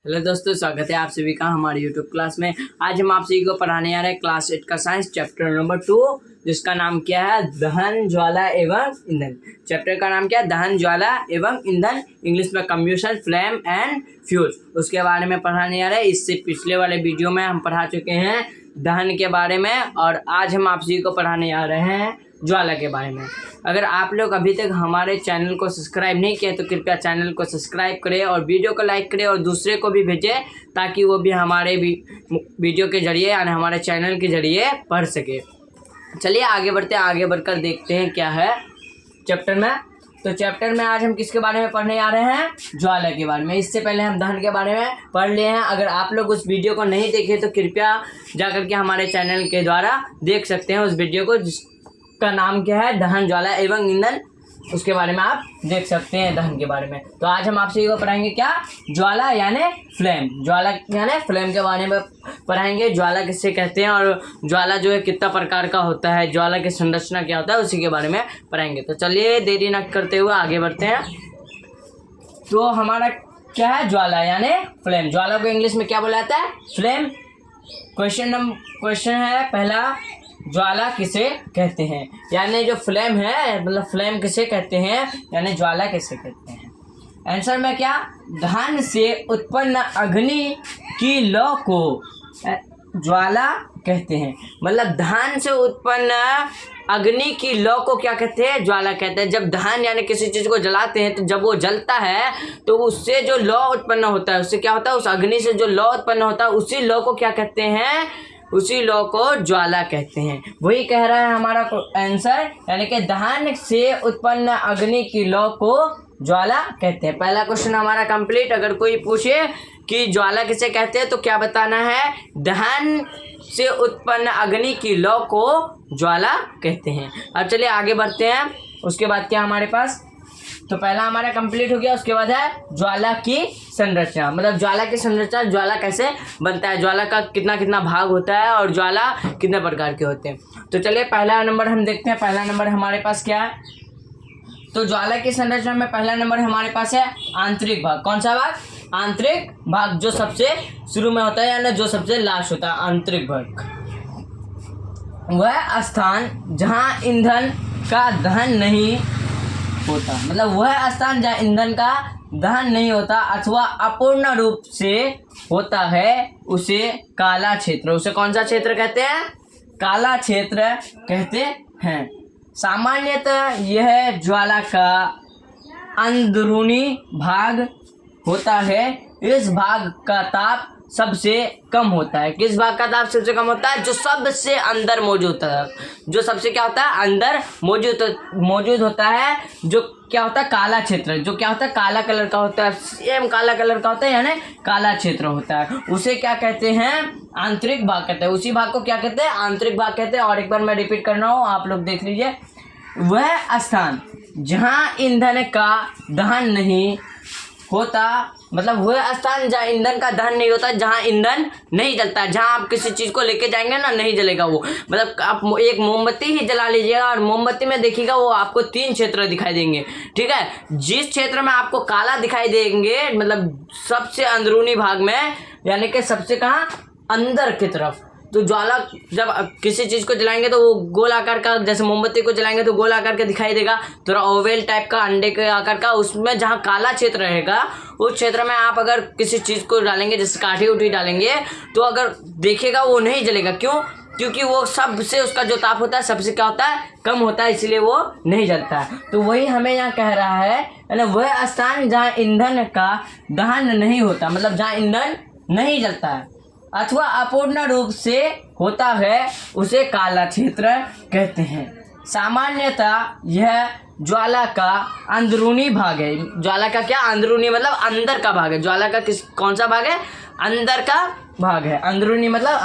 Hello दोस्तों, स्वागत है आप सभी का हमारे यूट्यूब क्लास में। आज हम आप सभी को पढ़ाने आ रहे हैं क्लास 8 का साइंस चैप्टर नंबर 2, जिसका नाम क्या है, दहन, ज्वाला एवं ईंधन। चैप्टर का नाम क्या है, दहन, ज्वाला एवं ईंधन, इंग्लिश में कम्बशन, फ्लेम एंड फ्यूज। उसके बारे में पढ़ाने आ रहे हैं। इससे पिछले वाले वीडियो में हम पढ़ा चुके हैं दहन के बारे में, और आज हम आप सभी को पढ़ाने आ रहे हैं ज्वाला के बारे में। अगर आप लोग अभी तक हमारे चैनल को सब्सक्राइब नहीं किए तो कृपया चैनल को सब्सक्राइब करें और वीडियो को लाइक करें और दूसरे को भी भेजें, ताकि वो भी हमारे वीडियो के जरिए यानी हमारे चैनल के जरिए पढ़ सके। चलिए आगे बढ़ते हैं, आगे बढ़कर देखते हैं क्या है चैप्टर में। तो चैप्टर में आज हम किसके बारे में पढ़ने आ रहे हैं, ज्वाला के बारे में। इससे पहले हम दहन के बारे में पढ़ लिए हैं। अगर आप लोग उस वीडियो को नहीं देखे तो कृपया जाकर के हमारे चैनल के द्वारा देख सकते हैं उस वीडियो को, जिसका नाम क्या है, दहन, ज्वाला एवं ईंधन। उसके बारे में आप देख सकते हैं दहन के बारे में। तो आज हम आपसे ये पढ़ाएंगे क्या, ज्वाला यानी फ्लेम। ज्वाला यानी फ्लेम के बारे में पढ़ाएंगे। ज्वाला किससे कहते हैं और ज्वाला जो है कितना प्रकार का होता है, ज्वाला की संरचना क्या होता है, उसी के बारे में पढ़ाएंगे। तो चलिए देरी न करते हुए आगे बढ़ते हैं। तो हमारा क्या है, ज्वाला यानी फ्लेम। ज्वाला को इंग्लिश में क्या बोला जाता है, फ्लेम। क्वेश्चन है पहला, ज्वाला किसे कहते हैं, यानी जो फ्लेम है, मतलब फ्लेम किसे कहते हैं, यानी ज्वाला किसे कहते हैं। आंसर में क्या, दहन से उत्पन्न अग्नि की लौ को ज्वाला कहते हैं। मतलब दहन से उत्पन्न अग्नि की लौ को क्या कहते हैं, ज्वाला कहते हैं। जब दहन यानी किसी चीज़ को जलाते हैं तो जब वो जलता है तो उससे जो लौ उत्पन्न होता है, उससे क्या होता है, उस अग्नि से जो लौ उत्पन्न होता है उसी लौ को क्या कहते हैं, उसी लौ को ज्वाला कहते हैं। वही कह रहा है हमारा आंसर, यानी कि दहन से उत्पन्न अग्नि की लौ को ज्वाला कहते हैं। पहला क्वेश्चन हमारा कंप्लीट। अगर कोई पूछे कि ज्वाला किसे कहते हैं तो क्या बताना है, दहन से उत्पन्न अग्नि की लौ को ज्वाला कहते हैं। अब चलिए आगे बढ़ते हैं। उसके बाद क्या हमारे पास, तो पहला हमारा कंप्लीट हो गया। उसके बाद है ज्वाला की संरचना। मतलब ज्वाला की संरचना, ज्वाला कैसे बनता है, ज्वाला का कितना कितना भाग होता है और ज्वाला कितने प्रकार के होते हैं। तो चलिए पहला नंबर हम देखते हैं। पहला नंबर हमारे पास क्या है, तो ज्वाला की संरचना में पहला नंबर हमारे पास है आंतरिक भाग। कौन सा भाग, आंतरिक भाग, जो सबसे शुरू में होता है यानी जो सबसे लास्ट होता है, आंतरिक भाग। वह स्थान जहाँ ईंधन का दहन नहीं होता, मतलब वह स्थान जहाँ ईंधन का दहन नहीं होता अथवा अपूर्ण रूप से होता है, उसे काला क्षेत्र, उसे कौन सा क्षेत्र कहते हैं, काला क्षेत्र कहते हैं। सामान्यतः यह ज्वाला का अंदरूनी भाग होता है। इस भाग का ताप सबसे कम होता है। किस भाग का ताप सबसे कम होता है, जो सबसे अंदर मौजूद होता है, जो सबसे क्या होता है, अंदर मौजूद होता है, जो क्या होता है, काला क्षेत्र, जो क्या होता है, काला कलर का होता है, सेम काला कलर का होता है, यानी काला क्षेत्र होता है। उसे क्या कहते हैं, आंतरिक भाग कहते हैं। उसी भाग को क्या कहते हैं, आंतरिक भाग कहते हैं। और एक बार मैं रिपीट कर रहा हूँ, आप लोग देख लीजिए। वह स्थान जहाँ ईंधन का दहन नहीं होता, मतलब वह स्थान जहाँ ईंधन का दहन नहीं होता, जहाँ ईंधन नहीं जलता, जहाँ आप किसी चीज़ को लेके जाएंगे ना, नहीं जलेगा वो। मतलब आप एक मोमबत्ती ही जला लीजिएगा और मोमबत्ती में देखिएगा वो आपको 3 क्षेत्र दिखाई देंगे, ठीक है। जिस क्षेत्र में आपको काला दिखाई देंगे, मतलब सबसे अंदरूनी भाग में, यानी कि सबसे कहाँ, अंदर की तरफ। तो ज्वाला जब किसी चीज़ को जलाएंगे तो वो गोल आकार का, जैसे मोमबत्ती को जलाएंगे तो गोल आकार का दिखाई देगा, थोड़ा ओवेल टाइप का, अंडे के आकार का। उसमें जहाँ काला क्षेत्र रहेगा, उस क्षेत्र में आप अगर किसी चीज़ को डालेंगे, जैसे काठी उठी डालेंगे, तो अगर देखेगा वो नहीं जलेगा। क्यों, क्योंकि वो सबसे, उसका जो ताप होता है सबसे क्या होता है, कम होता है, इसलिए वो नहीं जलता है। तो वही हमें यहाँ कह रहा है, यानी वह स्थान जहाँ ईंधन का दहन नहीं होता, मतलब जहाँ ईंधन नहीं जलता है अथवा अपूर्ण रूप से होता है, उसे काला क्षेत्र कहते हैं। सामान्यतः यह ज्वाला का अंदरूनी भाग है। ज्वाला का क्या, अंदरूनी मतलब अंदर का भाग है। ज्वाला का कौन सा भाग है, अंदर का भाग है। अंदरूनी मतलब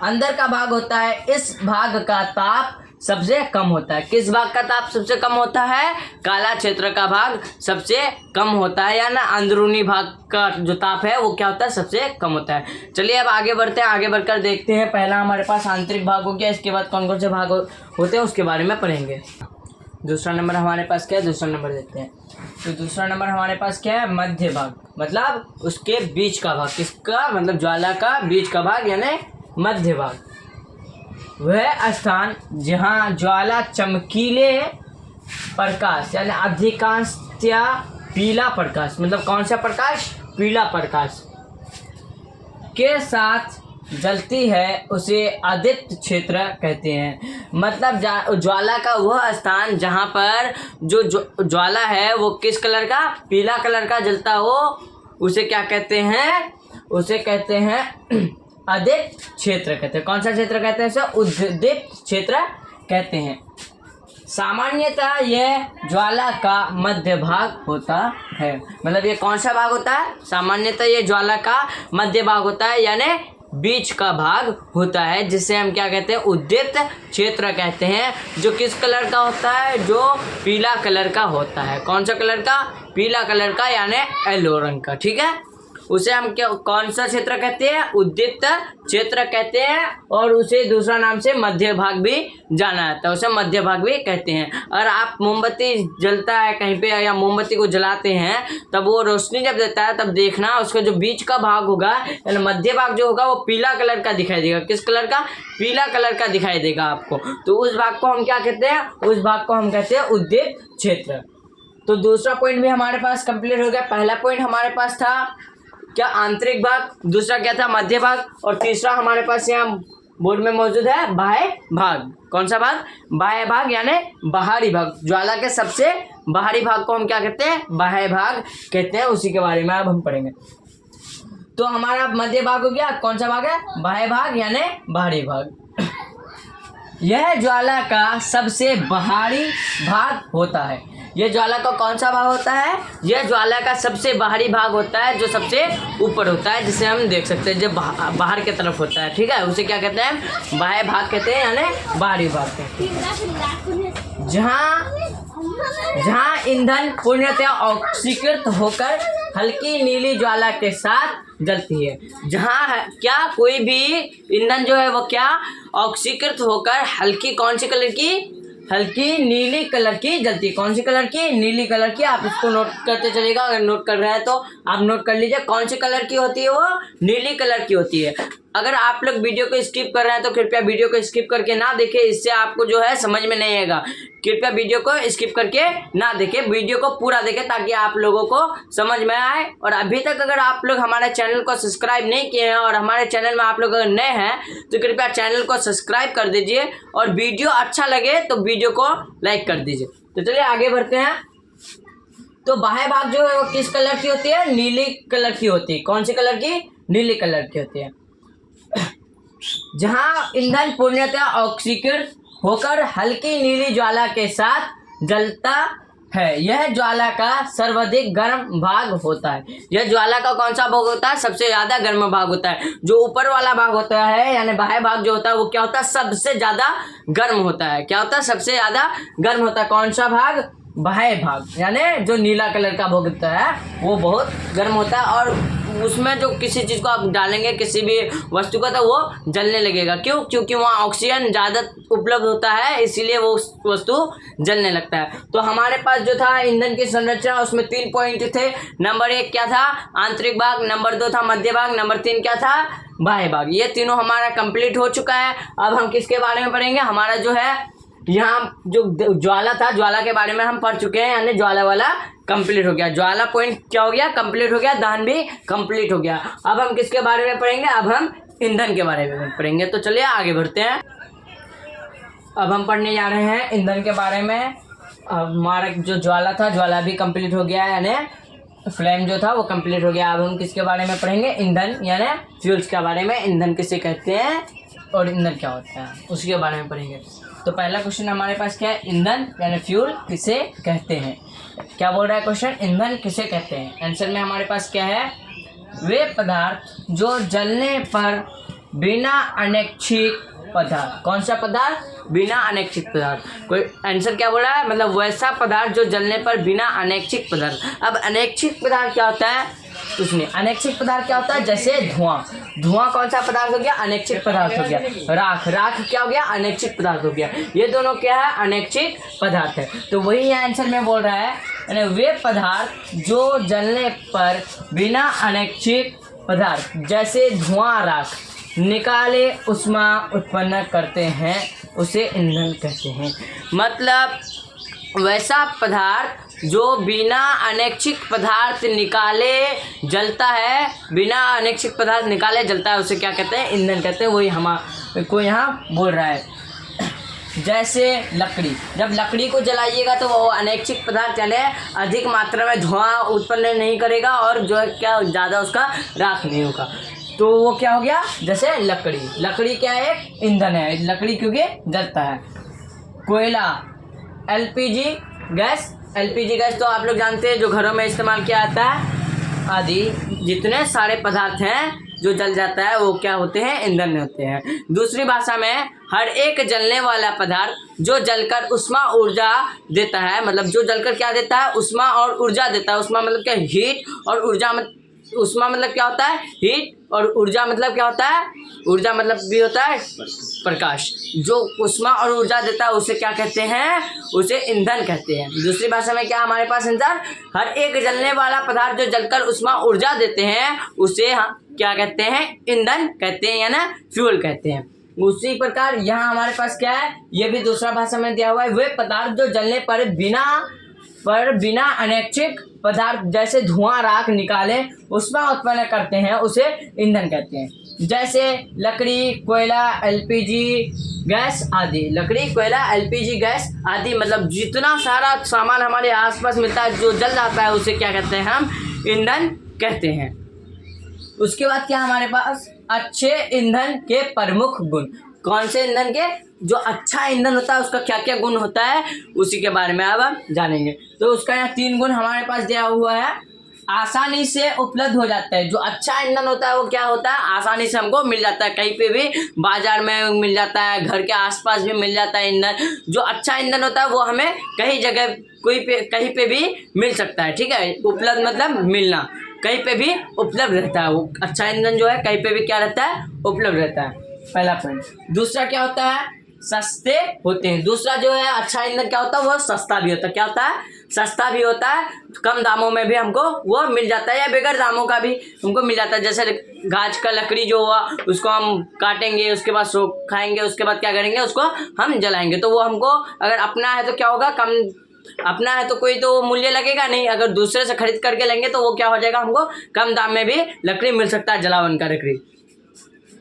अंदर का भाग होता है। इस भाग का ताप सबसे कम होता है। किस भाग का ताप सबसे कम होता है, काला क्षेत्र का भाग सबसे कम होता है, या ना अंदरूनी भाग का जो ताप है वो क्या होता है, सबसे कम होता है। चलिए अब आगे बढ़ते हैं। आगे बढ़कर देखते हैं। पहला हमारे पास आंतरिक भाग हो गया, इसके बाद कौन कौन से भाग होते हैं उसके बारे में पढ़ेंगे। दूसरा नंबर हमारे पास क्या है, दूसरा नंबर देखते हैं। तो दूसरा नंबर हमारे पास क्या है, मध्य भाग, मतलब उसके बीच का भाग। किसका, मतलब ज्वाला का बीच का भाग यानी मध्य भाग। वह स्थान जहाँ ज्वाला चमकीले प्रकाश यानी अधिकांशतया पीला प्रकाश, मतलब कौन सा प्रकाश, पीला प्रकाश के साथ जलती है उसे आदित्य क्षेत्र कहते हैं। मतलब ज्वाला का वह स्थान जहाँ पर जो ज्वाला है वो किस कलर का, पीला कलर का जलता हो, उसे क्या कहते हैं, उसे कहते हैं आदित्य क्षेत्र कहते हैं। कौन सा क्षेत्र कहते हैं, उसे उद्दीप्त क्षेत्र कहते हैं। सामान्यतः यह ज्वाला का मध्य भाग होता है। मतलब ये कौन सा भाग होता है, सामान्यतः ये ज्वाला का मध्य भाग होता है यानी बीच का भाग होता है, जिसे हम क्या कहते हैं, उद्दीप्त क्षेत्र कहते हैं। जो किस कलर का होता है, जो पीला कलर का होता है। कौन सा कलर का, पीला कलर का यानी येलो रंग का, ठीक है। उसे हम क्या, कौन सा क्षेत्र कहते हैं, उद्दीप्त क्षेत्र कहते हैं। और उसे दूसरा नाम से मध्य भाग भी जाना जाता है, उसे मध्य भाग भी कहते हैं। और आप मोमबत्ती जलता है कहीं पे या मोमबत्ती को जलाते हैं, तब वो रोशनी जब देता है तब देखना उसका जो बीच का भाग होगा यानी मध्य भाग जो होगा वो पीला कलर का दिखाई देगा। किस कलर का, पीला कलर का दिखाई देगा आपको। तो उस भाग को हम क्या कहते हैं, उस भाग को हम कहते हैं उद्दीप्त क्षेत्र। तो दूसरा पॉइंट भी हमारे पास कंप्लीट हो गया। पहला पॉइंट हमारे पास था क्या, आंतरिक भाग, दूसरा क्या था, मध्य भाग, और तीसरा हमारे पास यहाँ बोर्ड में मौजूद है बाह्य भाग। कौन सा भाग, बाह्य भाग यानी बाहरी भाग। ज्वाला के सबसे बाहरी भाग को हम क्या कहते हैं, बाह्य भाग कहते हैं। उसी के बारे में अब हम पढ़ेंगे। तो हमारा मध्य भाग हो गया, कौन सा भाग है, बाह्य भाग यानी बाहरी भाग। यह ज्वाला का सबसे बाहरी भाग होता है। यह ज्वाला का कौन सा भाग होता है, यह ज्वाला का सबसे बाहरी भाग होता है, जो सबसे ऊपर होता है, जिसे हम देख सकते हैं, जो बाहर की तरफ होता है, ठीक है। उसे क्या कहते हैं, बाह्य भाग कहते हैं यानी बाहरी भाग कहते हैं। जहाँ ईंधन पूर्णतः ऑक्सीकृत होकर हल्की नीली ज्वाला के साथ जलती है। जहाँ क्या, कोई भी ईंधन जो है वो क्या, ऑक्सीकृत होकर हल्की, कौन सी कलर की, हल्की नीली कलर की जलती है। कौन सी कलर की, नीली कलर की। आप इसको नोट करते चलिएगा, अगर नोट कर रहे हैं तो आप नोट कर लीजिए कौन सी कलर की होती है, वो नीली कलर की होती है। अगर आप लोग वीडियो को स्किप कर रहे हैं तो कृपया वीडियो को स्किप करके ना देखें, इससे आपको जो है समझ में नहीं आएगा। कृपया वीडियो को स्किप करके ना देखें, वीडियो को पूरा देखें ताकि आप लोगों को समझ में आए। और अभी तक अगर आप लोग हमारे चैनल को सब्सक्राइब नहीं किए हैं और हमारे चैनल में आप लोग अगर नए हैं तो कृपया चैनल को सब्सक्राइब कर दीजिए, और वीडियो अच्छा लगे तो वीडियो को लाइक कर दीजिए। तो चलिए आगे बढ़ते हैं। तो बाह्य भाग जो है वो किस कलर की होती है, नीली कलर की होती है। कौन सी कलर की, नीली कलर की होती है। जहाँ ईंधन पूर्णतः ऑक्सीकृत होकर हल्की नीली ज्वाला के साथ जलता है, यह ज्वाला का सर्वाधिक गर्म भाग होता है। यह ज्वाला का कौन सा भाग होता है, सबसे ज्यादा गर्म भाग होता है। जो ऊपर वाला भाग होता है यानी बाह्य भाग जो होता है वो क्या होता है, सबसे ज्यादा गर्म होता है। क्या होता है, सबसे ज्यादा गर्म होता है। कौन सा भाग, बाह्य भाग यानी जो नीला कलर का भाग होता है वो बहुत गर्म होता है। और उसमें जो किसी चीज़ को आप डालेंगे, किसी भी वस्तु को, तो वो जलने लगेगा। क्यों, क्योंकि वहाँ ऑक्सीजन ज़्यादा उपलब्ध होता है, इसीलिए वो वस्तु जलने लगता है। तो हमारे पास जो था ईंधन की संरचना, उसमें 3 पॉइंट थे। नंबर 1 क्या था, आंतरिक भाग, नंबर 2 था मध्य भाग, नंबर 3 क्या था, बाह्य भाग। ये तीनों हमारा कंप्लीट हो चुका है। अब हम किसके बारे में पढ़ेंगे, हमारा जो है यहाँ जो ज्वाला था, ज्वाला के बारे में हम पढ़ चुके हैं, यानी ज्वाला वाला कंप्लीट हो गया। ज्वाला पॉइंट क्या हो गया, कंप्लीट हो गया। दहन भी कंप्लीट हो गया। अब हम किसके बारे में पढ़ेंगे, अब हम ईंधन के बारे में पढ़ेंगे। तो चलिए आगे बढ़ते हैं। अब हम पढ़ने जा रहे हैं ईंधन के बारे में। अब हमारा जो ज्वाला था, ज्वाला भी कंप्लीट हो गया, यानी फ्लेम जो था वो कंप्लीट हो गया। अब हम किसके बारे में पढ़ेंगे, ईंधन यानी फ्यूल्स के बारे में। ईंधन किसे कहते हैं और ईंधन क्या होता है, उसके बारे में पढ़ेंगे। तो पहला क्वेश्चन हमारे पास क्या है, ईंधन यानी फ्यूल किसे कहते हैं। क्या बोल रहा है क्वेश्चन, ईंधन किसे कहते हैं। आंसर में हमारे पास क्या है, वे पदार्थ जो जलने पर बिना अनैच्छिक पदार्थ। कौन सा पदार्थ, बिना अनैच्छिक पदार्थ। कोई आंसर क्या बोल रहा है, मतलब वैसा पदार्थ जो जलने पर बिना अनैच्छिक पदार्थ। अब अनैच्छिक पदार्थ क्या होता है, कुछ नहीं। अनैच्छिक पदार्थ क्या होता है? जैसे धुआं, धुआं कौन सा पदार्थ हो गया? अनैच्छिक पदार्थ हो गया। राख, राख क्या हो गया? अनैच्छिक पदार्थ हो गया। ये दोनों क्या है? अनैच्छिक पदार्थ है। तो वही यहाँ आंसर में बोल रहा है, यानी वे पदार्थ जो जलने पर बिना अनैच्छिक पदार्थ जैसे धुआं, राख निकाले उष्मा उत्पन्न करते हैं उसे ईंधन कहते हैं। मतलब वैसा पदार्थ जो बिना अनैच्छिक पदार्थ निकाले जलता है, बिना अनैच्छिक पदार्थ निकाले जलता है, उसे क्या कहते हैं? ईंधन कहते हैं। वही हमको यहाँ बोल रहा है। जैसे लकड़ी, जब लकड़ी को जलाइएगा तो वो अनैच्छिक पदार्थ यानी अधिक मात्रा में धुआं उत्पन्न नहीं करेगा और जो है क्या ज़्यादा उसका राख नहीं होगा, तो वो क्या हो गया? जैसे लकड़ी, लकड़ी क्या है? एक ईंधन है, लकड़ी क्योंकि जलता है। कोयला, एलपीजी गैस, एलपीजी गैस तो आप लोग जानते हैं जो घरों में इस्तेमाल किया जाता है, आदि जितने सारे पदार्थ हैं जो जल जाता है वो क्या होते हैं? ईंधन होते हैं। दूसरी भाषा में हर एक जलने वाला पदार्थ जो जलकर उष्मा ऊर्जा देता है, मतलब जो जलकर क्या देता है? उष्मा और ऊर्जा देता है। उष्मा मतलब क्या? हीट, और ऊर्जा उष्मा मतलब क्या होता है? हीट, और ऊर्जा मतलब क्या होता है? ऊर्जा मतलब भी होता है प्रकाश। जो उष्मा और ऊर्जा देता है उसे क्या कहते हैं? उसे ईंधन कहते हैं। दूसरी भाषा में क्या हमारे पास आंसर? हर एक जलने वाला पदार्थ जो जलकर उष्मा ऊर्जा देते हैं उसे हम क्या कहते हैं? ईंधन कहते हैं, या ना फ्यूल कहते हैं। उसी प्रकार यहाँ हमारे पास क्या है? ये भी दूसरा भाषा में दिया हुआ है, वे पदार्थ जो जलने पर बिना अनैच्छिक पदार्थ जैसे धुआं, राख निकाले उष्मा उत्पन्न करते हैं उसे ईंधन कहते हैं। जैसे लकड़ी, कोयला, एलपीजी गैस आदि। लकड़ी, कोयला, एलपीजी गैस आदि मतलब जितना सारा सामान हमारे आसपास मिलता है जो जल जाता है उसे क्या कहते हैं? हम ईंधन कहते हैं। उसके बाद क्या हमारे पास? अच्छे ईंधन के प्रमुख गुण। कौन से ईंधन के? जो अच्छा ईंधन होता है उसका क्या क्या गुण होता है उसी के बारे में अब हम जानेंगे। तो उसका यहाँ 3 गुण हमारे पास दिया हुआ है। आसानी से उपलब्ध हो जाता है। जो अच्छा ईंधन होता है वो क्या होता है? आसानी से हमको मिल जाता है, कहीं पे भी, बाजार में मिल जाता है, घर के आसपास भी मिल जाता है ईंधन। जो अच्छा ईंधन होता है वो हमें कहीं जगह कहीं पे भी मिल सकता है। ठीक है, उपलब्ध मतलब मिलना, कहीं पे भी उपलब्ध रहता है। वो अच्छा ईंधन जो है कहीं पे भी क्या रहता है? उपलब्ध रहता है, पहला पॉइंट। दूसरा क्या होता है? सस्ते होते हैं। दूसरा जो है अच्छा ईंधन क्या होता है? वो सस्ता भी होता है। क्या होता है? सस्ता भी होता है, कम दामों में भी हमको वो मिल जाता है, या बगैर दामों का भी हमको मिल जाता है। जैसे गाछ का लकड़ी जो हुआ उसको हम काटेंगे, उसके बाद खाएंगे, उसके बाद क्या करेंगे? उसको हम जलाएंगे। तो वो हमको अगर अपना है तो क्या होगा? कम अपना है तो कोई तो मूल्य लगेगा नहीं। अगर दूसरे से खरीद करके लेंगे तो वो क्या हो जाएगा? हमको कम दाम में भी लकड़ी मिल सकता है, जलावन का लकड़ी।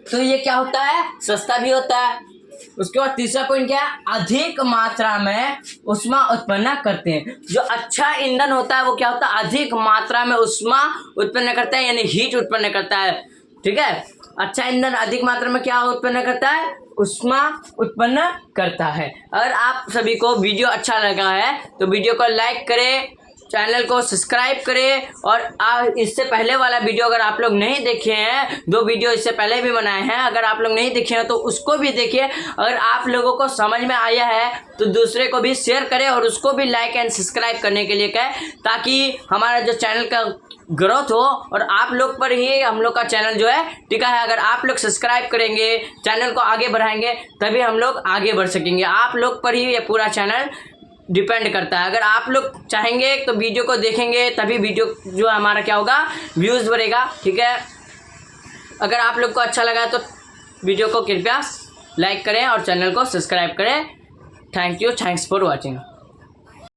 तो ये क्या होता है? सस्ता भी होता है। उसके बाद तीसरा पॉइंट क्या है? अधिक मात्रा में उष्मा उत्पन्न करते हैं। जो अच्छा ईंधन होता है वो क्या होता है? अधिक मात्रा में उष्मा उत्पन्न करता है, यानी हीट उत्पन्न करता है। ठीक है, अच्छा ईंधन अधिक मात्रा में क्या उत्पन्न करता है? उष्मा उत्पन्न करता है। अगर आप सभी को वीडियो अच्छा लगा है तो वीडियो को लाइक करें, चैनल को सब्सक्राइब करें, और इससे पहले वाला वीडियो अगर आप लोग नहीं देखे हैं, 2 वीडियो इससे पहले भी बनाए हैं, अगर आप लोग नहीं देखे हैं तो उसको भी देखिए। अगर आप लोगों को समझ में आया है तो दूसरे को भी शेयर करें और उसको भी लाइक एंड सब्सक्राइब करने के लिए कहें, ताकि हमारा जो चैनल का ग्रोथ हो। और आप लोग पर ही हम लोग का चैनल जो है टिका है। अगर आप लोग सब्सक्राइब करेंगे, चैनल को आगे बढ़ाएंगे, तभी हम लोग आगे बढ़ सकेंगे। आप लोग पर ही ये पूरा चैनल डिपेंड करता है। अगर आप लोग चाहेंगे तो वीडियो को देखेंगे तभी वीडियो जो हमारा क्या होगा? व्यूज़ बढ़ेगा। ठीक है, अगर आप लोग को अच्छा लगा तो वीडियो को कृपया लाइक करें और चैनल को सब्सक्राइब करें। Thank you, thanks for watching.